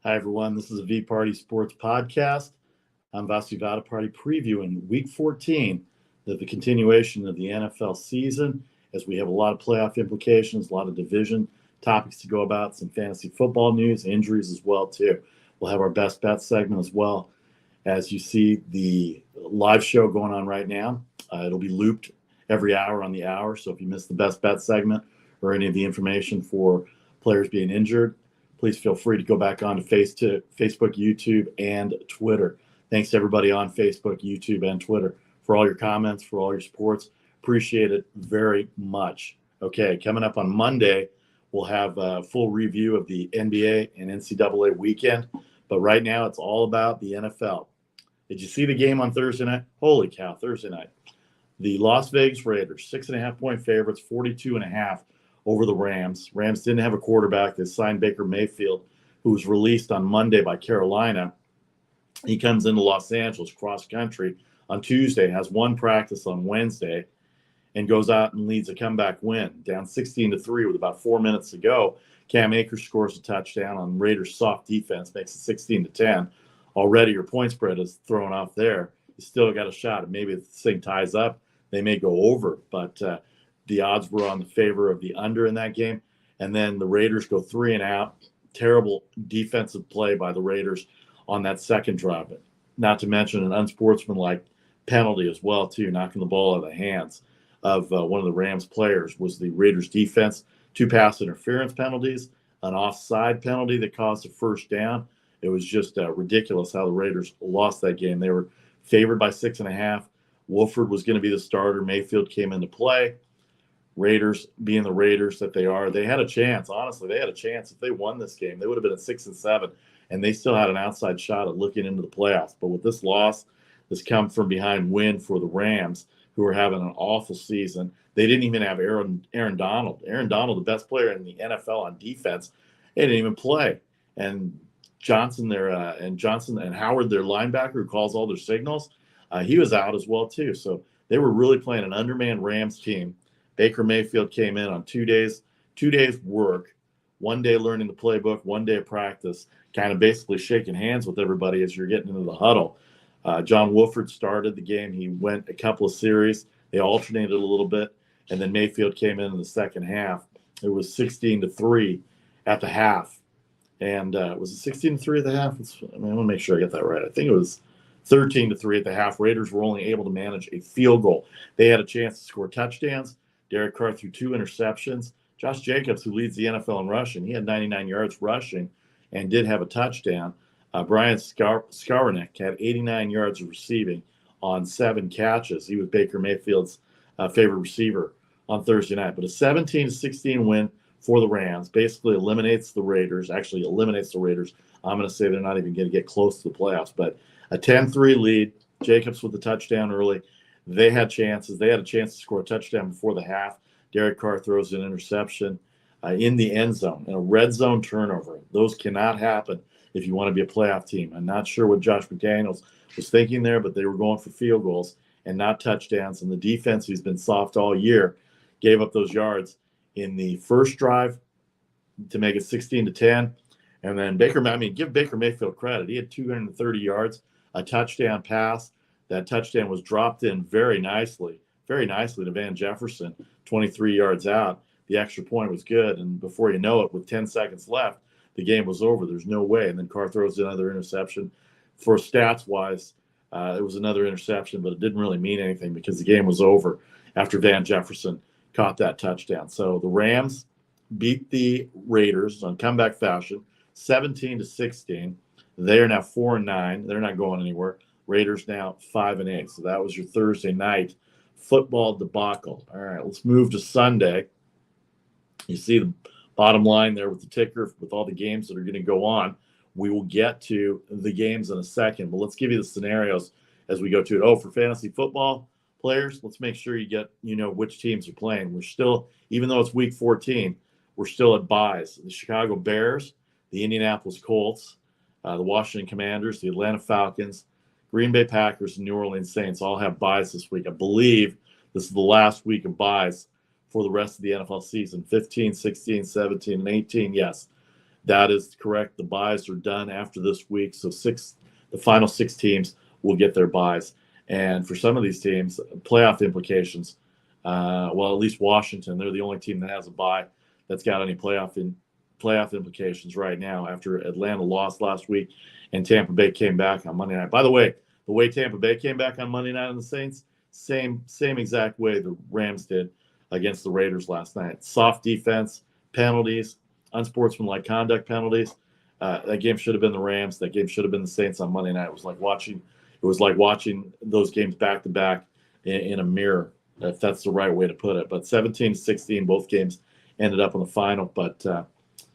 Hi, everyone. This is a VPartySports Podcast. I'm Vasu Party previewing Week 14, the continuation of the NFL season, as we have a lot of playoff implications, a lot of division topics to go about, some fantasy football news, injuries as well, too. We'll have our best bet segment as well. As you see the live show going on right now, it'll be looped every hour on the hour. So if you missed the best bet segment or any of the information for players being injured, please feel free to go back on to Facebook, YouTube, and Twitter. Thanks to everybody on Facebook, YouTube, and Twitter for all your comments, for all your supports. Appreciate it very much. Okay, coming up on Monday, we'll have a full review of the NBA and NCAA weekend. But right now, it's all about the NFL. Did you see the game on Thursday night? Holy cow, Thursday night. The Las Vegas Raiders, 6.5-point favorites, 42.5 over the Rams. Rams didn't have a quarterback. They signed Baker Mayfield, who was released on Monday by Carolina. He comes into Los Angeles cross country on Tuesday, has one practice on Wednesday, and goes out and leads a comeback win, down 16-3 with about 4 minutes to go. Cam Akers scores a touchdown on Raiders' soft defense, makes it 16-10. Already your point spread is thrown off there. You still got a shot. Maybe if this thing ties up, they may go over, but the odds were on the favor of the under in that game. And then the Raiders go 3 and out. Terrible defensive play by the Raiders on that second drive. Not to mention an unsportsmanlike penalty as well, too, knocking the ball out of the hands of one of the Rams players was the Raiders defense. 2 pass interference penalties, an offside penalty that caused a first down. It was just ridiculous how the Raiders lost that game. They were favored by 6.5. Wolford was going to be the starter. Mayfield came into play. Raiders, being the Raiders that they are, they had a chance. Honestly, they had a chance. If they won this game, they would have been at 6-7, and they still had an outside shot at looking into the playoffs. But with this loss, this come from behind win for the Rams, who are having an awful season. They didn't even have Aaron Donald. Aaron Donald, the best player in the NFL on defense, they didn't even play. And Johnson and Howard, their linebacker, who calls all their signals, he was out as well too. So they were really playing an undermanned Rams team. Baker Mayfield came in on 2 days work, 1 day learning the playbook, 1 day of practice, kind of basically shaking hands with everybody as you're getting into the huddle. John Wolford started the game. He went a couple of series. They alternated a little bit, and then Mayfield came in the second half. It was 16-3 at the half. And was it 16-3 at the half? I want to make sure I get that right. I think it was 13-3 at the half. Raiders were only able to manage a field goal. They had a chance to score touchdowns. Derek Carr threw 2 interceptions. Josh Jacobs, who leads the NFL in rushing, he had 99 yards rushing and did have a touchdown. Brian Skowronek had 89 yards of receiving on 7 catches. He was Baker Mayfield's favorite receiver on Thursday night. But a 17-16 win for the Rams basically eliminates the Raiders. Actually eliminates the Raiders. I'm going to say they're not even going to get close to the playoffs. But a 10-3 lead. Jacobs with the touchdown early. They had chances. They had a chance to score a touchdown before the half. Derek Carr throws an interception in the end zone, and a red zone turnover. Those cannot happen if you want to be a playoff team. I'm not sure what Josh McDaniels was thinking there, but they were going for field goals and not touchdowns. And the defense, who's been soft all year, gave up those yards in the first drive to make it 16-10. And then give Baker Mayfield credit. He had 230 yards, a touchdown pass. That touchdown was dropped in very nicely to Van Jefferson, 23 yards out. The extra point was good, and before you know it, with 10 seconds left, the game was over. There's no way. And then Carr throws another interception. For stats-wise, it was another interception, but it didn't really mean anything because the game was over after Van Jefferson caught that touchdown. So the Rams beat the Raiders on comeback fashion, 17-16. They are now 4-9. They're not going anywhere. Raiders now 5-8. So that was your Thursday night football debacle. All right, let's move to Sunday. You see the bottom line there with the ticker with all the games that are going to go on. We will get to the games in a second, but let's give you the scenarios as we go to it. Oh, for fantasy football players, let's make sure you know which teams are playing. We're still, even though it's week 14, we're still at buys. The Chicago Bears, the Indianapolis Colts, the Washington Commanders, the Atlanta Falcons, Green Bay Packers, and New Orleans Saints all have buys this week. I believe this is the last week of buys for the rest of the NFL season, 15, 16, 17, and 18. Yes, That is correct. The buys are done after this week. So the final 6 teams will get their buys. And for some of these teams, playoff implications, well, at least Washington, they're the only team that has a bye that's got any playoff implications right now after Atlanta lost last week and Tampa Bay came back on Monday night. By the way Tampa Bay came back on Monday night on the Saints, same exact way the Rams did against the Raiders last night. Soft defense, penalties, unsportsmanlike conduct penalties. That game should have been the Rams. That game should have been the Saints on Monday night. It was like watching those games back to back in a mirror, if that's the right way to put it. But 17-16, both games ended up on the final. But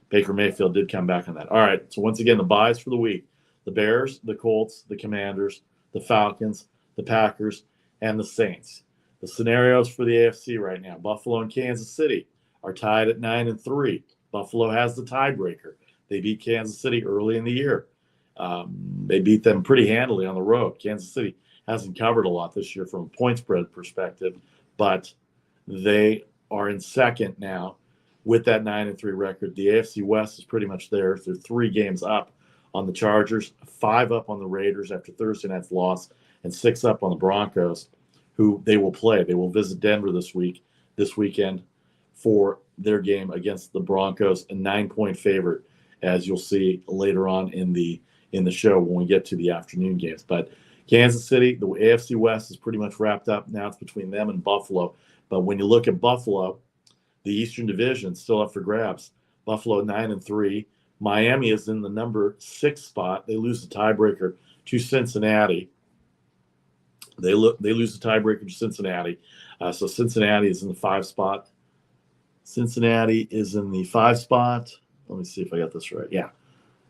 Baker Mayfield did come back on that. All right. So once again, the buys for the week: the Bears, the Colts, the Commanders, the Falcons, the Packers, and the Saints. The scenarios for the AFC right now: Buffalo and Kansas City are tied at 9-3. Buffalo has the tiebreaker. They beat Kansas City early in the year. They beat them pretty handily on the road. Kansas City hasn't covered a lot this year from a point spread perspective, but they are in second now with that 9-3 record. The AFC West is pretty much there. They're 3 games up on the Chargers, 5 up on the Raiders after Thursday night's loss, and 6 up on the Broncos, who they will play. They will visit Denver this weekend for their game against the Broncos, a 9-point favorite, as you'll see later on in the show when we get to the afternoon games. But Kansas City, the AFC West is pretty much wrapped up. Now it's between them and Buffalo. But when you look at Buffalo, the Eastern Division still up for grabs. Buffalo 9-3. Miami is in the number 6 spot. They lose the tiebreaker to Cincinnati. They lose the tiebreaker to Cincinnati. So Cincinnati is in the 5 spot. Cincinnati is in the 5 spot. Let me see if I got this right. Yeah.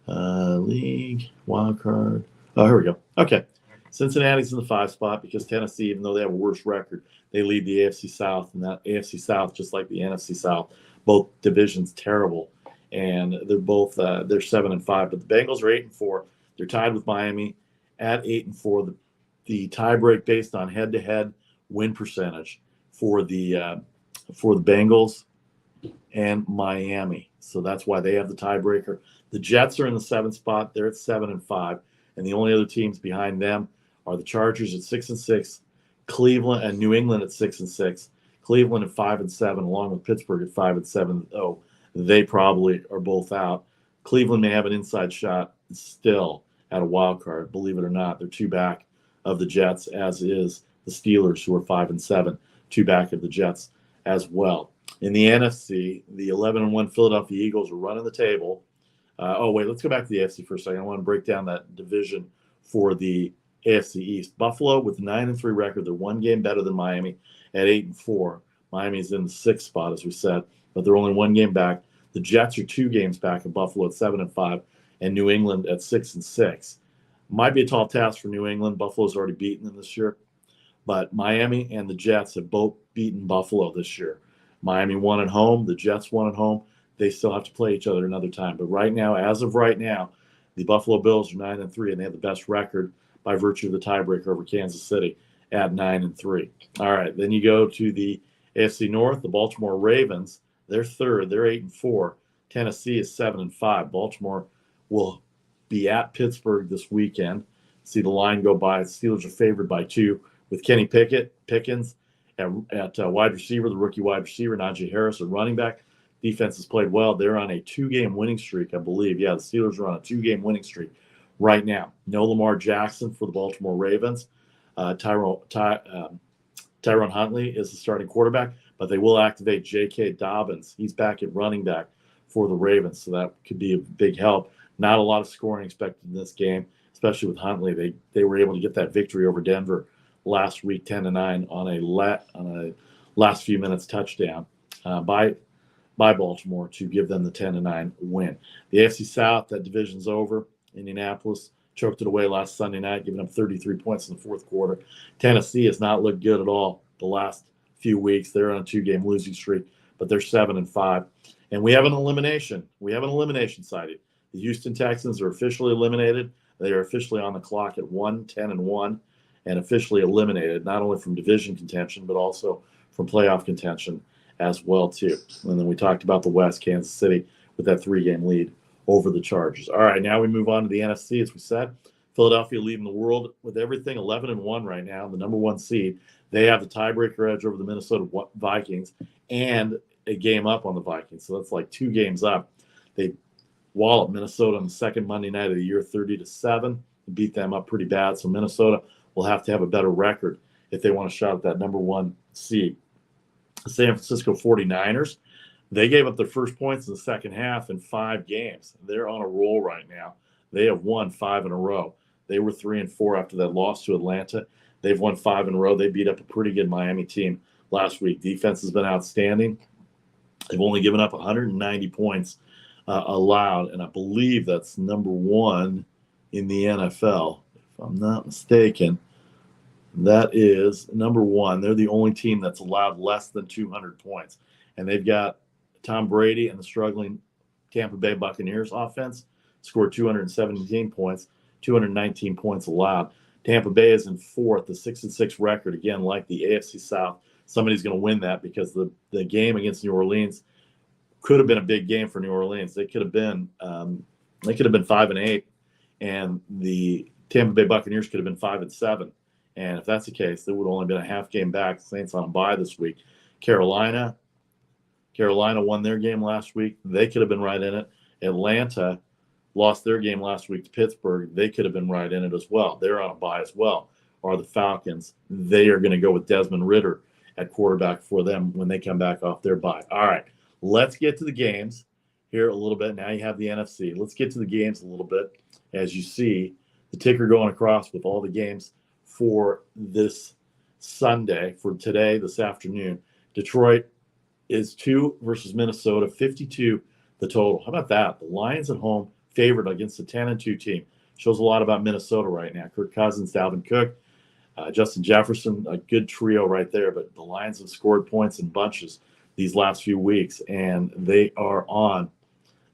League, wild card. Oh, here we go. Okay. Cincinnati's in the 5 spot because Tennessee, even though they have a worse record, they lead the AFC South. And that AFC South, just like the NFC South, both divisions terrible. And they're both they're 7-5. But the Bengals are 8-4. They're tied with Miami at 8-4. The tiebreak based on head-to-head win percentage for the Bengals and Miami. So that's why they have the tiebreaker. The Jets are in the 7th spot. They're at 7-5. And the only other teams behind them are the Chargers at 6-6, Cleveland and New England at 6-6, Cleveland at 5-7, along with Pittsburgh at 5-7. Oh, they probably are both out. Cleveland may have an inside shot still at a wild card. Believe it or not, they're 2 back of the Jets, as is the Steelers, who are 5-7, 2 back of the Jets as well. In the NFC, the 11-1 Philadelphia Eagles are running the table. Let's go back to the AFC for a second. I want to break down that division for the AFC East. Buffalo with a 9-3 record. They're 1 game better than Miami at 8-4. Miami's in the 6th spot, as we said, but they're only 1 game back. The Jets are 2 games back of Buffalo at 7-5, and New England at 6-6. Might be a tall task for New England. Buffalo's already beaten them this year, but Miami and the Jets have both beaten Buffalo this year. Miami won at home. The Jets won at home. They still have to play each other another time. But right now, as of right now, the Buffalo Bills are 9-3, and they have the best record by virtue of the tiebreaker over Kansas City at 9-3. All right, then you go to the AFC North. The Baltimore Ravens, they're 3rd. They're 8-4. Tennessee is 7-5. Baltimore will be at Pittsburgh this weekend. See the line go by. The Steelers are favored by 2 with Kenny Pickens at wide receiver, the rookie wide receiver, Najee Harris, a running back. Defense has played well. They're on a 2-game winning streak, I believe. Yeah, the Steelers are on a 2-game winning streak right now. No Lamar Jackson for the Baltimore Ravens. Tyrone Huntley is the starting quarterback, but they will activate J.K. Dobbins. He's back at running back for the Ravens, so that could be a big help. Not a lot of scoring expected in this game, especially with Huntley. They were able to get that victory over Denver last week, 10-9, on a last few minutes touchdown by Baltimore to give them the 10-9 win. The AFC South, that division's over. Indianapolis choked it away last Sunday night, giving up 33 points in the 4th quarter. Tennessee has not looked good at all the last few weeks. They're on a 2-game losing streak, but they're 7-5. And we have an elimination. We have an elimination sighting. The Houston Texans are officially eliminated. They are officially on the clock at 10-1, and officially eliminated, not only from division contention, but also from playoff contention as well, too. And then we talked about the West, Kansas City, with that 3-game lead over the Chargers. All right, now we move on to the NFC. As we said, Philadelphia leading the world with everything, 11-1 right now, the number one seed. They have the tiebreaker edge over the Minnesota Vikings and a game up on the Vikings. So that's like 2 games up. They walloped Minnesota on the second Monday night of the year, 30-7. Beat them up pretty bad. So Minnesota will have to have a better record if they want to shot at that number one seed. The San Francisco 49ers, they gave up their first points in the second half in 5 games. They're on a roll right now. They have won 5 in a row. They were 3-4 after that loss to Atlanta. They've won 5 in a row. They beat up a pretty good Miami team last week. Defense has been outstanding. They've only given up 190 points allowed, and I believe that's number 1 in the NFL, if I'm not mistaken. That is number 1. They're the only team that's allowed less than 200 points. And they've got Tom Brady and the struggling Tampa Bay Buccaneers offense scored 217 points, 219 points allowed. Tampa Bay is in 4th, the 6-6 record. Again, like the AFC South, somebody's going to win that because the game against New Orleans could have been a big game for New Orleans. They could have been 5-8, and the Tampa Bay Buccaneers could have been 5-7. And if that's the case, there would have only been a half game back. Saints on a bye this week. Carolina won their game last week. They could have been right in it. Atlanta lost their game last week to Pittsburgh. They could have been right in it as well. They're on a bye as well. Are the Falcons. They are going to go with Desmond Ridder at quarterback for them when they come back off their bye. All right, let's get to the games here a little bit. Now you have the NFC. Let's get to the games a little bit. As you see, the ticker going across with all the games for this Sunday, for today, this afternoon. Detroit is 2 versus Minnesota, 52 the total. How about that? The Lions at home, favored against the 10-2 team. Shows a lot about Minnesota right now. Kirk Cousins, Dalvin Cook, Justin Jefferson, a good trio right there. But the Lions have scored points in bunches these last few weeks, and they are on.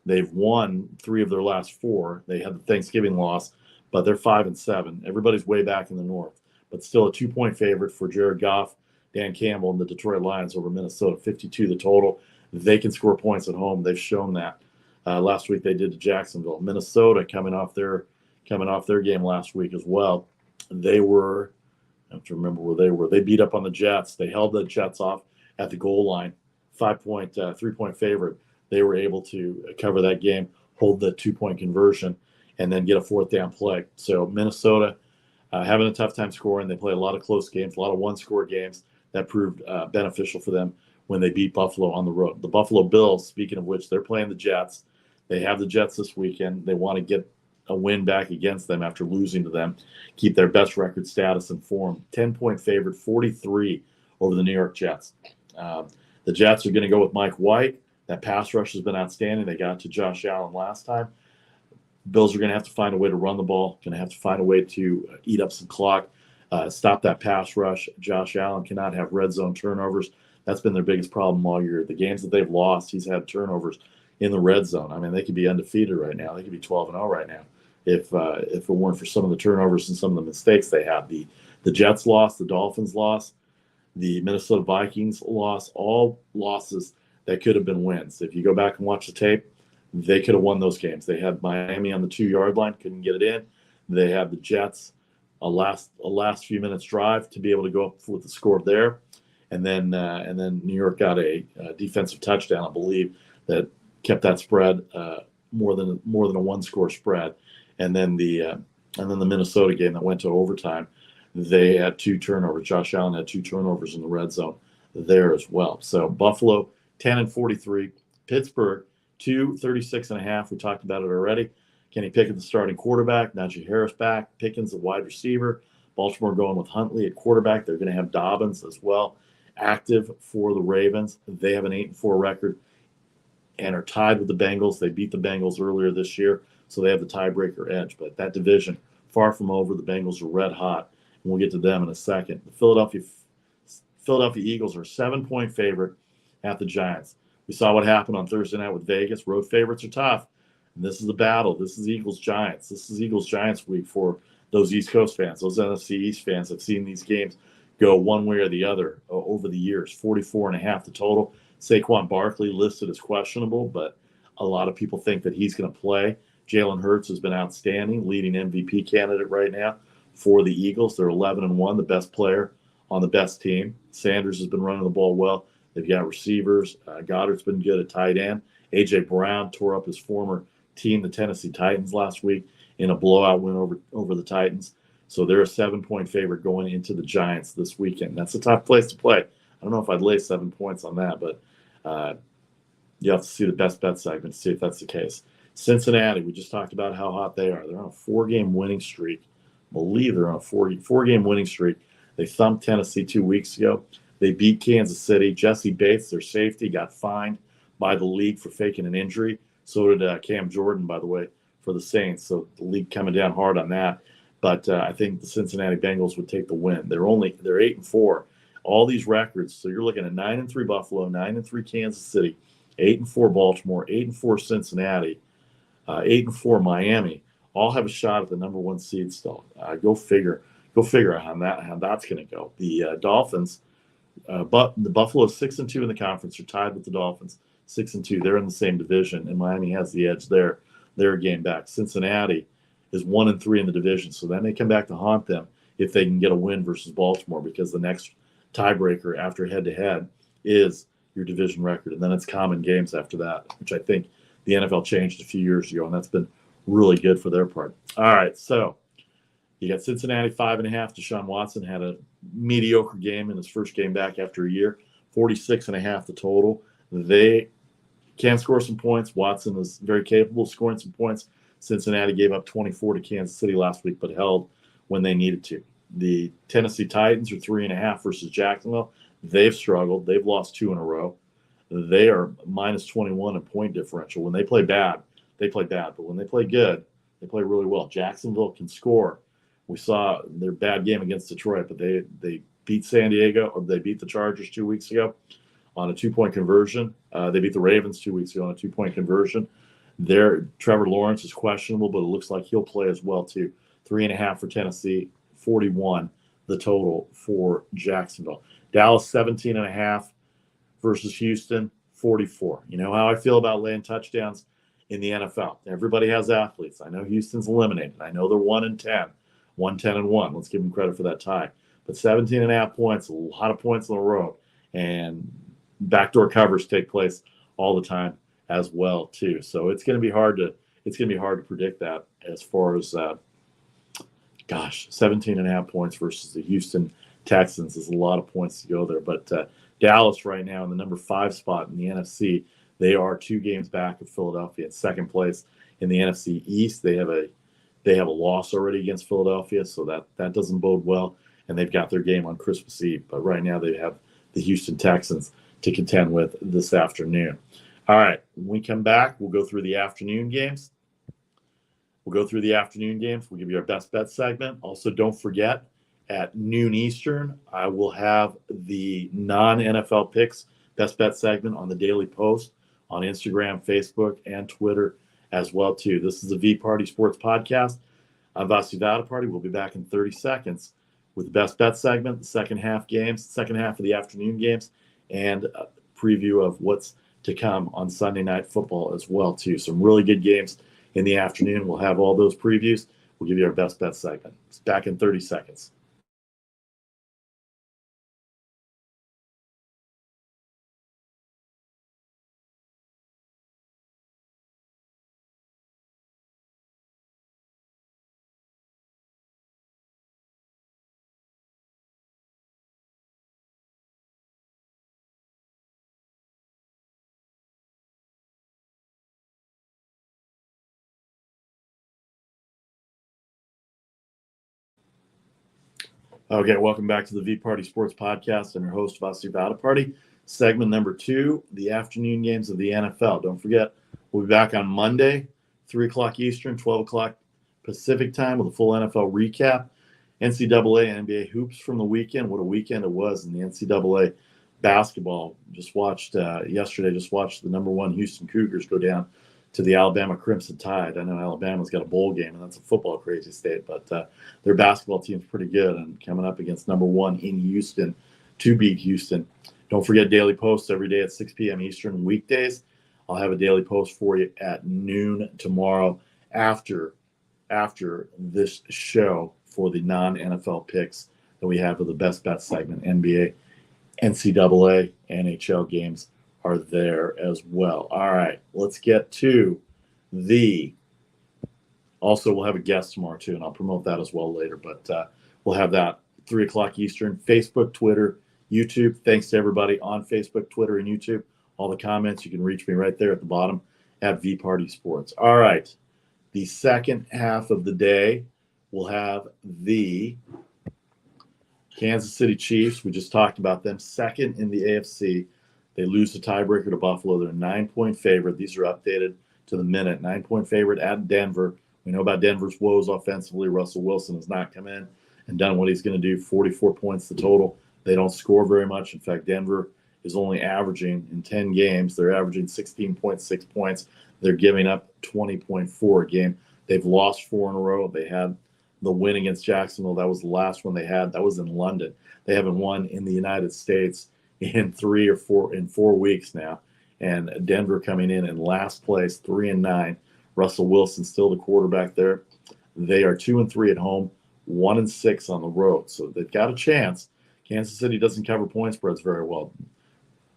They've won 3 of their last 4. They had the Thanksgiving loss, but they're 5-7. Everybody's way back in the north, but still a 2-point favorite for Jared Goff, Dan Campbell, and the Detroit Lions over Minnesota, 52 the total. They can score points at home. They've shown that. Last week they did to Jacksonville. Minnesota coming off their game last week as well. They were, I have to remember where they were. They beat up on the Jets. They held the Jets off at the goal line. 3-point favorite. They were able to cover that game, hold the 2-point conversion, and then get a 4th down play. So Minnesota having a tough time scoring. They play a lot of close games, a lot of one-score games. That proved beneficial for them when they beat Buffalo on the road. The Buffalo Bills, speaking of which, they're playing the Jets. They have the Jets this weekend. They want to get a win back against them after losing to them, keep their best record status and form. 10-point favorite, 43 over the New York Jets. The Jets are going to go with Mike White. That pass rush has been outstanding. They got to Josh Allen last time. Bills are going to have to find a way to run the ball, going to have to find a way to eat up some clock, stop that pass rush. Josh Allen cannot have red zone turnovers. That's been their biggest problem all year. The games that they've lost, he's had turnovers in the red zone. I mean, they could be undefeated right now. They could be 12-0 right now if it weren't for some of the turnovers and some of the mistakes they had. The Jets lost, the Dolphins lost, the Minnesota Vikings lost, all losses that could have been wins. If you go back and watch the tape, they could have won those games. They had Miami on the 2-yard line, couldn't get it in. They had the Jets a last few minutes drive to be able to go up with the score there, and then New York got a defensive touchdown, I believe, that kept that spread more than a 1-score spread. And then the Minnesota game that went to overtime, they had 2 turnovers. Josh Allen had 2 turnovers in the red zone there as well. So Buffalo 10-43, Pittsburgh 236.5. We talked about it already. Kenny Pickett, the starting quarterback. Najee Harris back. Pickens, the wide receiver. Baltimore going with Huntley at quarterback. They're going to have Dobbins as well active for the Ravens. They have an 8-4 record and are tied with the Bengals. They beat the Bengals earlier this year, so they have the tiebreaker edge. But that division, far from over. The Bengals are red hot, and we'll get to them in a second. The Philadelphia Eagles are a 7-point favorite at the Giants. We saw what happened on Thursday night with Vegas. Road favorites are tough. And this is the battle. This is Eagles-Giants. This is Eagles-Giants week for those East Coast fans. Those NFC East fans have seen these games go one way or the other over the years. 44.5 the total. Saquon Barkley listed as questionable, but A lot of people think that he's going to play. Jalen Hurts has been outstanding, leading MVP candidate right now for the Eagles. They're 11-1, the best player on the best team. Sanders has been running the ball well. They've got receivers. Goddard's been good at tight end. A.J. Brown tore up his former team, the Tennessee Titans, last week in a blowout win over the Titans. So they're a 7-point favorite going into the Giants this weekend. That's a tough place to play. I don't know if I'd lay 7 points on that, but you have to see the best bet segment to see if that's the case. Cincinnati, we just talked about how hot they are. They're on a 4-game winning streak. I believe they're on a four-game winning streak. They thumped Tennessee 2 weeks ago. They beat Kansas City. Jesse Bates, their safety, got fined by the league for faking an injury. So did Cam Jordan, by the way, for the Saints. So the league coming down hard on that. But I think the Cincinnati Bengals would take the win. They're 8-4. All these records. So you're looking at 9-3 Buffalo, 9-3 Kansas City, 8-4 Baltimore, 8-4 Cincinnati, 8-4 Miami. All have a shot at the number 1 seed still. Go figure how that's going to go. The Dolphins, but the Buffalo 6-2 in the conference. Are tied with the Dolphins, 6-2. They're in the same division, and Miami has the edge there. They're a game back. Cincinnati is 1-3 in the division, so that may come back to haunt them if they can get a win versus Baltimore, because the next tiebreaker after head-to-head is your division record, and then it's common games after that, which I think the NFL changed a few years ago, and that's been really good for their part. All right, so you got Cincinnati 5.5. Deshaun Watson had a mediocre game in his first game back after a year, 46.5 the total. They can score some points. Watson is very capable of scoring some points. Cincinnati gave up 24 to Kansas City last week, but held when they needed to. The Tennessee Titans are 3.5 versus Jacksonville. They've struggled. They've lost 2 in a row. They are minus 21 in point differential. When they play bad, they play bad. But when they play good, they play really well. Jacksonville can score. We saw their bad game against Detroit, but they beat San Diego, or they beat the Chargers 2 weeks ago on a 2-point conversion. They beat the Ravens 2 weeks ago on a 2-point conversion. Trevor Lawrence is questionable, but it looks like he'll play as well too. 3.5 for Tennessee, 41 the total for Jacksonville. Dallas 17.5 versus Houston, 44. You know how I feel about laying touchdowns in the NFL. Everybody has athletes. I know Houston's eliminated. I know they're 1-10, 1-10-1. Let's give them credit for that tie. But 17.5 points, a lot of points in a row, and backdoor covers take place all the time as well too. So it's going to be hard to predict that as far as 17.5 points versus the Houston Texans is a lot of points to go there. But Dallas right now in the number 5 spot in the NFC, they are 2 games back of Philadelphia in second place in the NFC East. They have a loss already against Philadelphia, so that doesn't bode well. And they've got their game on Christmas Eve. But right now they have the Houston Texans to contend with this afternoon. All right, when we come back, we'll go through the afternoon games. We'll give you our best bet segment. Also, don't forget, at noon Eastern, I will have the non-NFL picks best bet segment on the Daily Post on Instagram, Facebook, and Twitter as well too. This is the VPartySports Podcast. I'm Vasu Vadaparty. We'll be back in 30 seconds with the best bet segment, the second half of the afternoon games, and a preview of what's to come on Sunday Night Football as well too. Some really good games in the afternoon. We'll have all those previews. We'll give you our best bet segment. It's back in 30 seconds. Okay, welcome back to the VParty Sports Podcast. I'm your host, Vasu Vadaparty. Segment number 2, the afternoon games of the NFL. Don't forget, we'll be back on Monday, 3 o'clock Eastern, 12 o'clock Pacific time with a full NFL recap. NCAA and NBA hoops from the weekend. What a weekend it was in the NCAA basketball. Just watched the number 1 Houston Cougars go down to the Alabama Crimson Tide. I know Alabama's got a bowl game, and that's a football crazy state, but their basketball team's pretty good and coming up against number 1 in Houston to beat Houston. Don't forget Daily Post every day at 6 p.m. Eastern weekdays I'll have a daily post for you at noon tomorrow after this show for the non-NFL picks that we have for the best bet segment. NBA, NCAA, NHL games are there as well. All right, let's get to also we'll have a guest tomorrow too, and I'll promote that as well later, but we'll have that 3 o'clock Eastern, Facebook, Twitter, YouTube. Thanks to everybody on Facebook, Twitter, and YouTube. All the comments, you can reach me right there at the bottom at VPartySports. All right, the second half of the day, we'll have the Kansas City Chiefs. We just talked about them. Second in the AFC. They lose the tiebreaker to Buffalo. They're a 9-point favorite. These are updated to the minute. 9-point favorite at Denver. We know about Denver's woes offensively. Russell Wilson has not come in and done what he's going to do. 44 points the total. They don't score very much. In fact, Denver is only averaging in 10 games. They're averaging 16.6 points. They're giving up 20.4 a game. They've lost 4 in a row. They had the win against Jacksonville. That was the last one they had. That was in London. They haven't won in the United States in 4 weeks now. And Denver coming in last place, 3-9. Russell Wilson still the quarterback there. They are 2-3 at home, 1-6 on the road. So they've got a chance. Kansas City doesn't cover point spreads very well.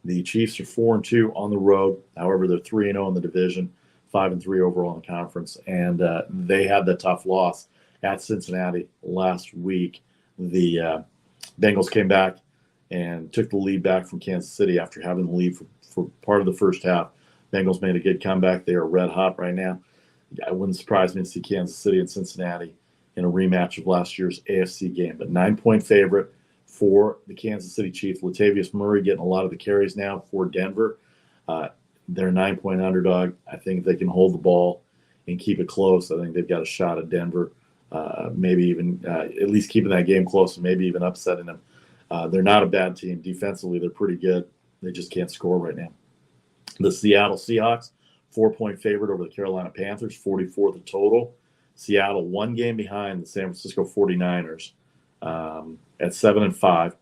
The Chiefs are 4-2 on the road. However, they're 3-0 in the division, 5-3 overall in the conference. And they had the tough loss at Cincinnati last week. The Bengals came back and took the lead back from Kansas City after having the lead for part of the first half. Bengals made a good comeback. They are red hot right now. It wouldn't surprise me to see Kansas City and Cincinnati in a rematch of last year's AFC game. But 9-point favorite for the Kansas City Chiefs. Latavius Murray getting a lot of the carries now for Denver. They're a 9-point underdog. I think if they can hold the ball and keep it close, I think they've got a shot at Denver, maybe even at least keeping that game close and maybe even upsetting them. They're not a bad team. Defensively, they're pretty good. They just can't score right now. The Seattle Seahawks, 4-point favorite over the Carolina Panthers, 44 the total. Seattle 1 game behind the San Francisco 49ers at 7-5.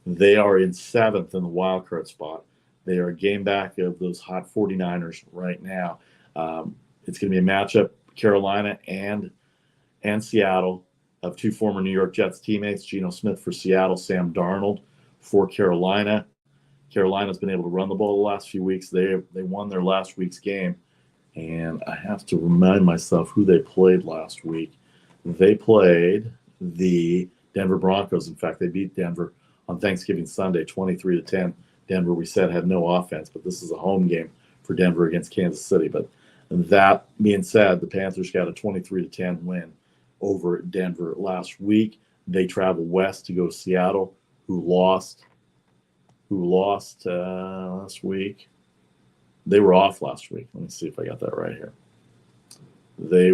They are in 7th in the wild card spot. They are a game back of those hot 49ers right now. It's going to be a matchup, Carolina and Seattle, of 2 former New York Jets teammates, Geno Smith for Seattle, Sam Darnold for Carolina. Carolina's been able to run the ball the last few weeks. They won their last week's game. And I have to remind myself who they played last week. They played the Denver Broncos. In fact, they beat Denver on Thanksgiving Sunday, 23-10. Denver, we said, had no offense, but this is a home game for Denver against Kansas City. But that being said, the Panthers got a 23-10 win over Denver last week. They travel west to go to Seattle, who lost last week. They were off last week. Let me see if I got that right here. They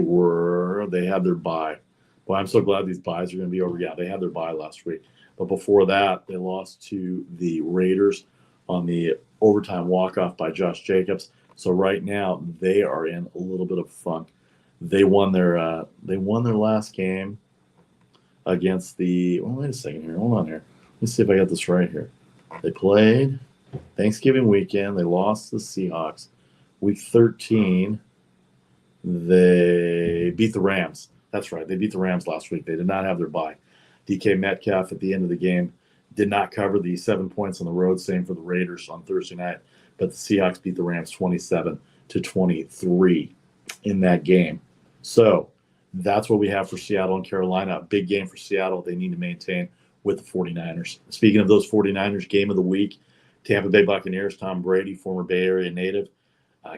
had their bye. Boy, I'm so glad these byes are going to be over. Yeah, they had their bye last week. But before that, they lost to the Raiders on the overtime walk-off by Josh Jacobs. So right now, they are in a little bit of funk. They won their last game against the. Oh, wait a second here. Hold on here. Let me see if I got this right here. They played Thanksgiving weekend. They lost to the Seahawks. Week 13, they beat the Rams. That's right. They beat the Rams last week. They did not have their bye. DK Metcalf at the end of the game did not cover the 7 points on the road. Same for the Raiders on Thursday night. But the Seahawks beat the Rams 27-23 in that game. So that's what we have for Seattle and Carolina. A big game for Seattle. They need to maintain with the 49ers. Speaking of those 49ers, game of the week, Tampa Bay Buccaneers, Tom Brady, former Bay Area native,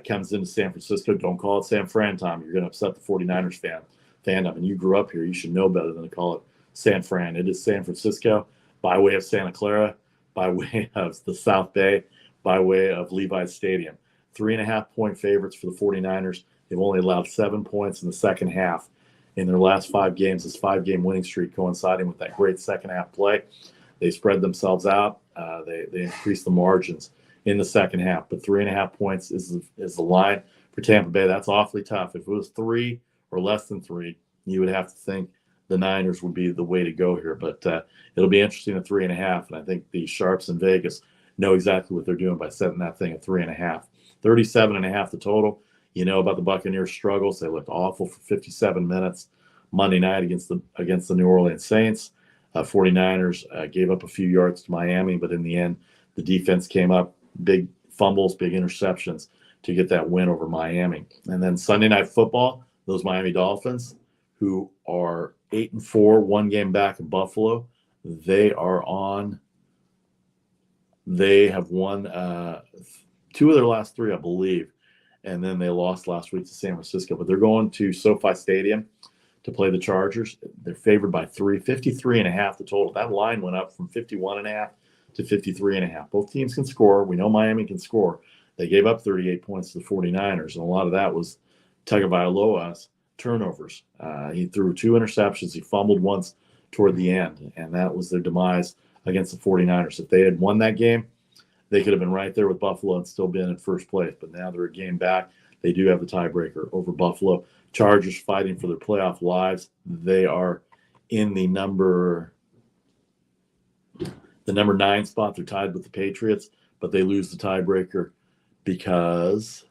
comes into San Francisco. Don't call it San Fran, Tom. You're going to upset the 49ers fandom. And you grew up here. You should know better than to call it San Fran. It is San Francisco by way of Santa Clara, by way of the South Bay, by way of Levi's Stadium. 3.5-point favorites for the 49ers. They've only allowed 7 points in the second half in their last 5 games. This 5-game winning streak coinciding with that great second half play. They spread themselves out. They increased the margins in the second half. But 3.5 points is the line for Tampa Bay. That's awfully tough. If it was 3 or less than 3, you would have to think the Niners would be the way to go here. But it'll be interesting at 3.5. And I think the Sharps in Vegas know exactly what they're doing by setting that thing at 3.5. 37.5 the total. You know about the Buccaneers' struggles. They looked awful for 57 minutes Monday night against the New Orleans Saints. 49ers gave up a few yards to Miami, but in the end, the defense came up, big fumbles, big interceptions to get that win over Miami. And then Sunday Night Football, those Miami Dolphins, who are 8-4, one game back in Buffalo, they have won 2 of their last 3, I believe, and then they lost last week to San Francisco. But they're going to SoFi Stadium to play the Chargers. They're favored by 53.5 the total. That line went up from 51.5 to 53.5. Both teams can score. We know Miami can score. They gave up 38 points to the 49ers, and a lot of that was Tagovailoa's turnovers. He threw 2 interceptions. He fumbled once toward the end, and that was their demise against the 49ers. If they had won that game, they could have been right there with Buffalo and still been in first place. But now they're a game back. They do have the tiebreaker over Buffalo. Chargers fighting for their playoff lives. They are in the number 9 spot. They're tied with the Patriots, but they lose the tiebreaker because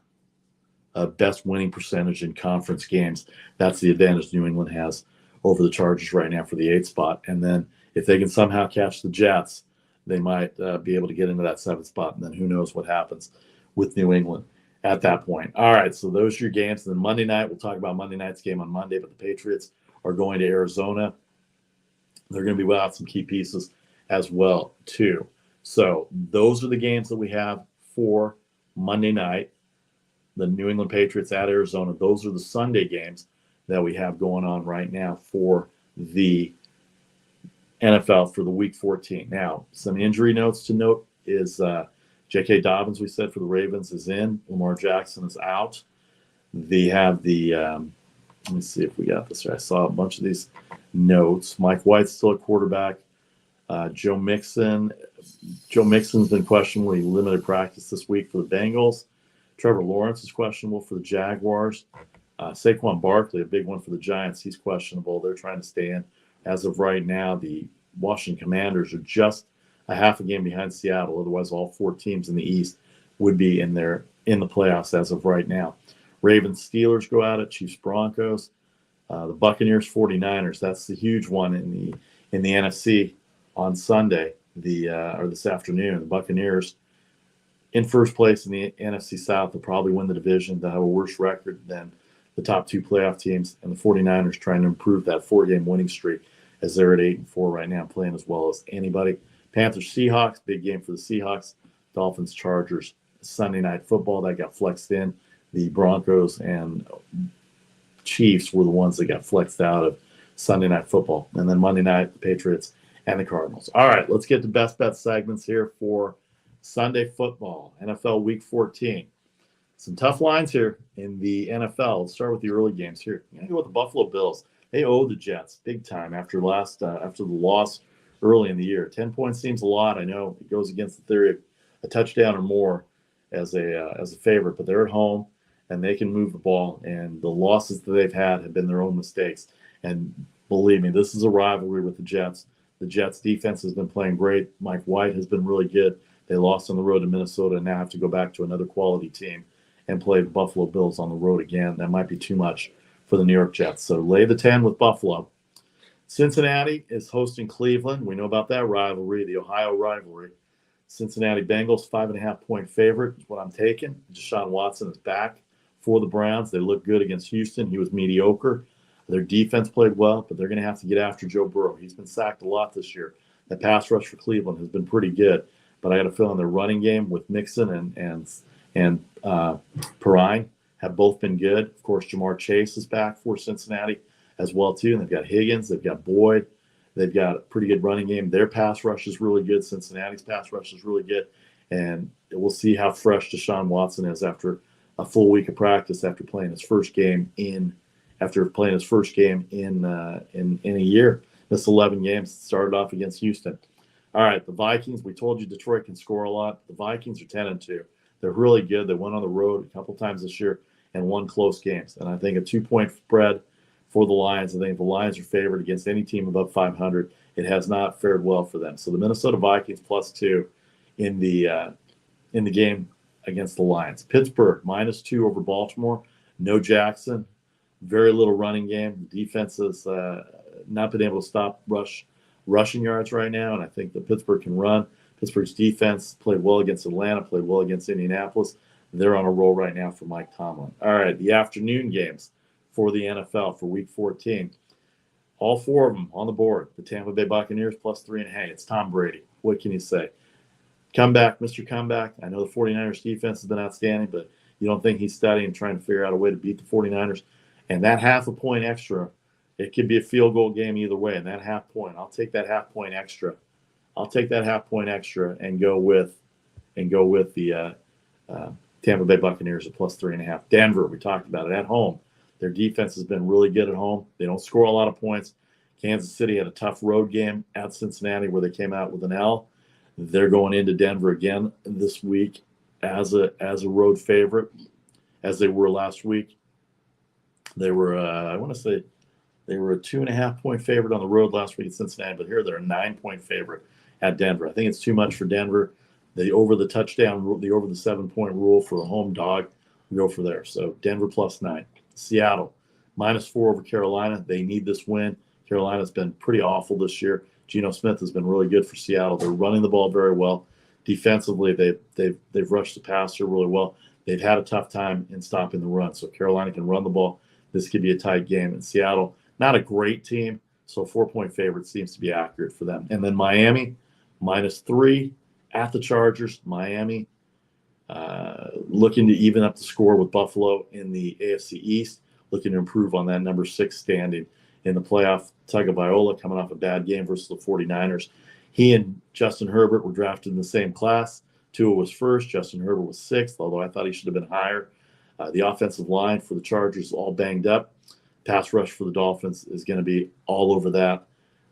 of best winning percentage in conference games. That's the advantage New England has over the Chargers right now for the 8th spot. And then if they can somehow catch the Jets, they might be able to get into that 7th spot. And then who knows what happens with New England at that point. All right, so those are your games. And then Monday night, we'll talk about Monday night's game on Monday, but the Patriots are going to Arizona. They're going to be without some key pieces as well, too. So those are the games that we have for Monday night. The New England Patriots at Arizona. Those are the Sunday games that we have going on right now for the NFL for the Week 14. Now, some injury notes to note is J.K. Dobbins, we said, for the Ravens is in. Lamar Jackson is out. They have let me see if we got this right. I saw a bunch of these notes. Mike White's still a quarterback. Joe Mixon's been questionable. He limited practice this week for the Bengals. Trevor Lawrence is questionable for the Jaguars. Saquon Barkley, a big one for the Giants, he's questionable. They're trying to stay in. As of right now, the Washington Commanders are just a half a game behind Seattle. Otherwise, all 4 teams in the East would be in the playoffs as of right now. Ravens, Steelers go at it. Chiefs, Broncos. The Buccaneers, 49ers. That's the huge one in the NFC on Sunday, or this afternoon. The Buccaneers in first place in the NFC South. They'll probably win the division. They'll have a worse record than the top 2 playoff teams, and the 49ers trying to improve that 4-game winning streak as they're at 8-4 right now, playing as well as anybody. Panthers, Seahawks, big game for the Seahawks. Dolphins, Chargers, Sunday Night Football, that got flexed in. The Broncos and Chiefs were the ones that got flexed out of Sunday Night Football. And then Monday night, the Patriots and the Cardinals. All right, let's get to best bet segments here for Sunday football, NFL Week 14. Some tough lines here in the NFL. Let's start with the early games here. I'm going to go with the Buffalo Bills. They owe the Jets big time after the loss early in the year. 10 points seems a lot. I know it goes against the theory of a touchdown or more as a favorite, but they're at home and they can move the ball. And the losses that they've had have been their own mistakes. And believe me, this is a rivalry with the Jets. The Jets defense has been playing great. Mike White has been really good. They lost on the road to Minnesota and now have to go back to another quality team and play the Buffalo Bills on the road again. That might be too much for the New York Jets. So lay the 10 with Buffalo. Cincinnati is hosting Cleveland. We know about that rivalry, the Ohio rivalry. Cincinnati Bengals, 5.5-point favorite is what I'm taking. Deshaun Watson is back for the Browns. They look good against Houston. He was mediocre. Their defense played well, but they're going to have to get after Joe Burrow. He's been sacked a lot this year. The pass rush for Cleveland has been pretty good, but I got a feeling their running game with Mixon and Perrine have both been good. Of course, Jamar Chase is back for Cincinnati as well, too. And they've got Higgins. They've got Boyd. They've got a pretty good running game. Their pass rush is really good. Cincinnati's pass rush is really good. And we'll see how fresh Deshaun Watson is after a full week of practice, after playing his first game in a year. Missed 11 games. Started off against Houston. All right, the Vikings. We told you Detroit can score a lot. The Vikings are 10-2. They're really good. They went on the road a couple times this year and won close games. And I think a 2-point spread for the Lions. I think if the Lions are favored against any team above 500, it has not fared well for them. So the Minnesota Vikings +2 in the game against the Lions. Pittsburgh, -2 over Baltimore. No Jackson. Very little running game. The defense has not been able to stop rushing yards right now, and I think that Pittsburgh can run. Pittsburgh's defense played well against Atlanta, played well against Indianapolis. They're on a roll right now for Mike Tomlin. All right, the afternoon games for the NFL for Week 14. All four of them on the board. The Tampa Bay Buccaneers +3.5. Hey, it's Tom Brady. What can you say? Comeback, Mr. Comeback. I know the 49ers defense has been outstanding, but you don't think he's studying and trying to figure out a way to beat the 49ers? And that half a point extra, it could be a field goal game either way. And that half point, I'll take that half point extra. I'll take that half point extra and go with the Tampa Bay Buccaneers at +3.5. Denver, we talked about it, at home. Their defense has been really good at home. They don't score a lot of points. Kansas City had a tough road game at Cincinnati where they came out with an L. They're going into Denver again this week as a road favorite, as they were last week. They were, I want to say, they were a 2.5-point favorite on the road last week at Cincinnati, but here they're a 9-point favorite at Denver. I think it's too much for Denver. The over the 7-point rule for the home dog, we go for there. So Denver +9. Seattle -4 over Carolina. They need this win. Carolina's been pretty awful this year. Geno Smith has been really good for Seattle. They're running the ball very well. Defensively, they've rushed the passer really well. They've had a tough time in stopping the run. So Carolina can run the ball. This could be a tight game. And Seattle, not a great team, so 4-point favorite seems to be accurate for them. And then Miami, -3 at the Chargers. Miami looking to even up the score with Buffalo in the AFC East, looking to improve on that number 6 standing in the playoff. Tagovailoa coming off a bad game versus the 49ers. He and Justin Herbert were drafted in the same class. Tua was first. Justin Herbert was 6th, although I thought he should have been higher. The offensive line for the Chargers is all banged up. Pass rush for the Dolphins is going to be all over that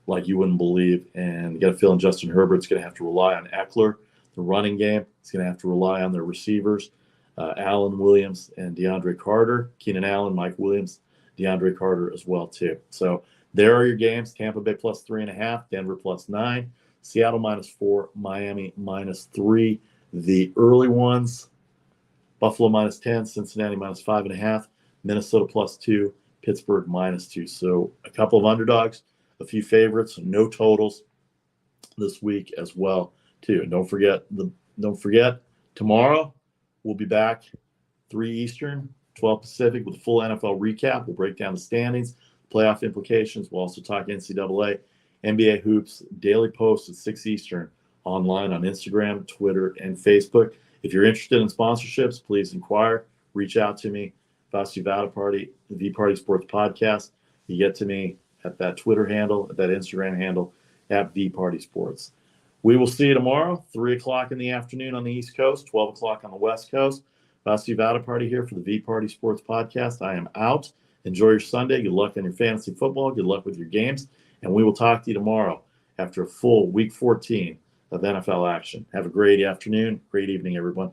like you wouldn't believe. And you got a feeling Justin Herbert's going to have to rely on Eckler, the running game. He's going to have to rely on their receivers, Allen Williams and DeAndre Carter, Keenan Allen, Mike Williams, DeAndre Carter as well too. So there are your games. Tampa Bay +3.5, Denver +9, Seattle -4, Miami -3. The early ones, Buffalo -10, Cincinnati -5.5, Minnesota +2, Pittsburgh -2. So a couple of underdogs, a few favorites, no totals this week as well too. And don't forget tomorrow we'll be back 3 Eastern, 12 Pacific with a full NFL recap. We'll break down the standings, playoff implications. We'll also talk NCAA, NBA hoops, daily posts at 6 Eastern online on Instagram, Twitter, and Facebook. If you're interested in sponsorships, please inquire. Reach out to me, Vasu VParty, the VPartySports Podcast. You get to me at that Twitter handle, at that Instagram handle, at VPartySports. We will see you tomorrow, 3 o'clock in the afternoon on the East Coast, 12 o'clock on the West Coast. Vasu VParty here for the VPartySports Podcast. I am out. Enjoy your Sunday. Good luck on your fantasy football. Good luck with your games. And we will talk to you tomorrow after a full Week 14 of NFL action. Have a great afternoon, great evening, everyone.